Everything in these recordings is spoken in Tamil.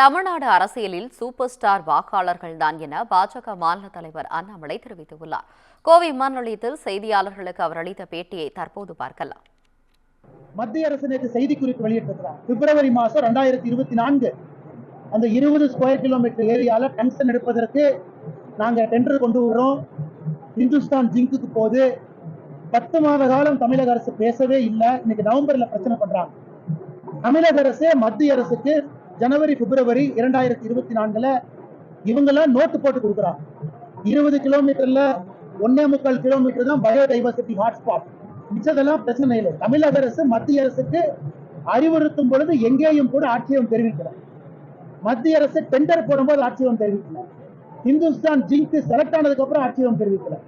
தமிழ்நாடு அரசியலில் சூப்பர் ஸ்டார் வாக்காளர்கள் தான் என பாஜக மாநில தலைவர் அண்ணாமலை தெரிவித்துள்ளார். கோவை விமான நிலையத்தில் செய்தியாளர்களுக்கு அவர் அளித்த பேட்டியை தற்போது பார்க்கலாம். மத்திய அரசு நேற்று செய்திக்குறிப்பு வெளியிட்டிருக்கிறார். பிப்ரவரி மாதம் 2024 அந்த 20 ஸ்கொயர் கிலோமீட்டர் ஏரியால டங்ஸ்டன் எடுப்பதற்கு நாங்க டெண்டர் கொண்டு வரோம். இந்துஸ்தான் ஜிங்குக்கு போது 10 மாத காலம் தமிழக அரசு பேசவே இல்லை. இன்னைக்கு நவம்பர்ல பிரச்சனை பண்றாங்க. தமிழக அரசு மத்திய அரசுக்கு ஜனவரி பிப்ரவரி 2024 இவங்கெல்லாம் நோட்டு போட்டு கொடுக்குறாங்க. 20 கிலோமீட்டர்ல 1.25 கிலோமீட்டர் தான் பயோடைவர்சிட்டி ஹாட்ஸ்பாட். மிச்சதெல்லாம் பிரச்சனை இல்லை. தமிழக அரசு மத்திய அரசுக்கு அறிவுறுத்தும் பொழுது எங்கேயும் கூட ஆட்சேபம் தெரிவிக்கிறார். மத்திய அரசு டெண்டர் போடும்போது ஆட்சேபம் தெரிவிக்கிறார். இந்துஸ்தான் ஜிங்க் செலக்ட் ஆனதுக்கு அப்புறம் ஆட்சேபம் தெரிவிக்கிறார்.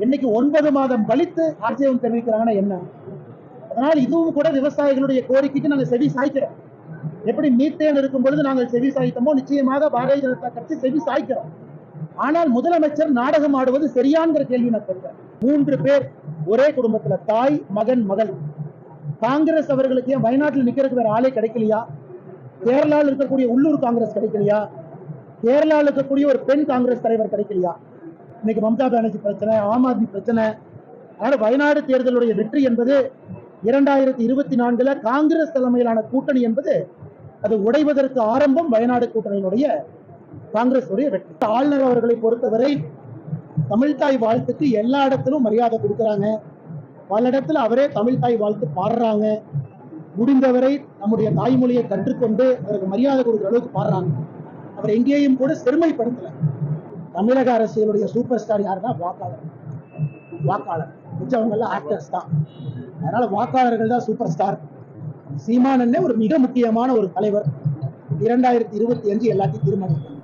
இன்னைக்கு 9 மாதம் கழித்து ஆட்சேபம் தெரிவிக்கிறாங்கன்னா என்ன? அதனால் இதுவும் கூட விவசாயிகளுடைய கோரிக்கைக்கு நாங்கள் செவி சாய்க்கிறோம். எப்படி மீத்தேன் இருக்கும் பொழுது நாங்கள் செவி சாய்த்தோமோ நிச்சயமாக பாரதிய ஜனதா கட்சி செவி சாய்க்கிறோம். ஆனால் முதலமைச்சர் நாடகம் ஆடுவது சரியான்கிற கேள்வி நான் கேட்கிறேன். 3 பேர் ஒரே குடும்பத்துல, தாய் மகன் மகள். காங்கிரஸ் அவர்களுக்கு ஏன் வயநாட்டில் நிக்கிறதுக்கு வேற ஆளே கிடைக்கலையா? கேரளாவில் இருக்கக்கூடிய உள்ளூர் காங்கிரஸ் கிடைக்கலையா? கேரளாவில் இருக்கக்கூடிய ஒரு பெண் காங்கிரஸ் தலைவர் கிடைக்கலையா? இன்னைக்கு மம்தா பானர்ஜி பிரச்சனை, ஆம் ஆத்மி பிரச்சனை. அதனால வயநாடு தேர்தலுடைய வெற்றி என்பது 2024 காங்கிரஸ் தலைமையிலான கூட்டணி என்பது அது உடைவதற்கு ஆரம்பம் வயநாடு கூட்டணியினுடைய காங்கிரஸ் வெற்றி. ஆளுநர் அவர்களை பொறுத்தவரை தமிழ்தாய் வாழ்த்துக்கு எல்லா இடத்திலும் மரியாதை கொடுக்கிறாங்க. பல இடத்துல அவரே தமிழ்தாய் வாழ்த்து பாடுறாங்க. முடிந்தவரை நம்முடைய தாய்மொழியை கற்றுக்கொண்டு அவருக்கு மரியாதை கொடுக்குற அளவுக்கு பாடுறாங்க. அவர் எங்கேயும் கூட செருமைப்படுத்தல. தமிழக அரசியலுடைய சூப்பர் ஸ்டார் யாருன்னா வாக்காளர். மிச்சவங்க எல்லாம் ஆக்டர்ஸ் தான். அதனால வாக்காளர்கள் தான் சூப்பர் ஸ்டார். சீமானன்னே ஒரு மிக முக்கியமான ஒரு தலைவர். 2025 எல்லாத்தையும் தீர்மானிக்கும்.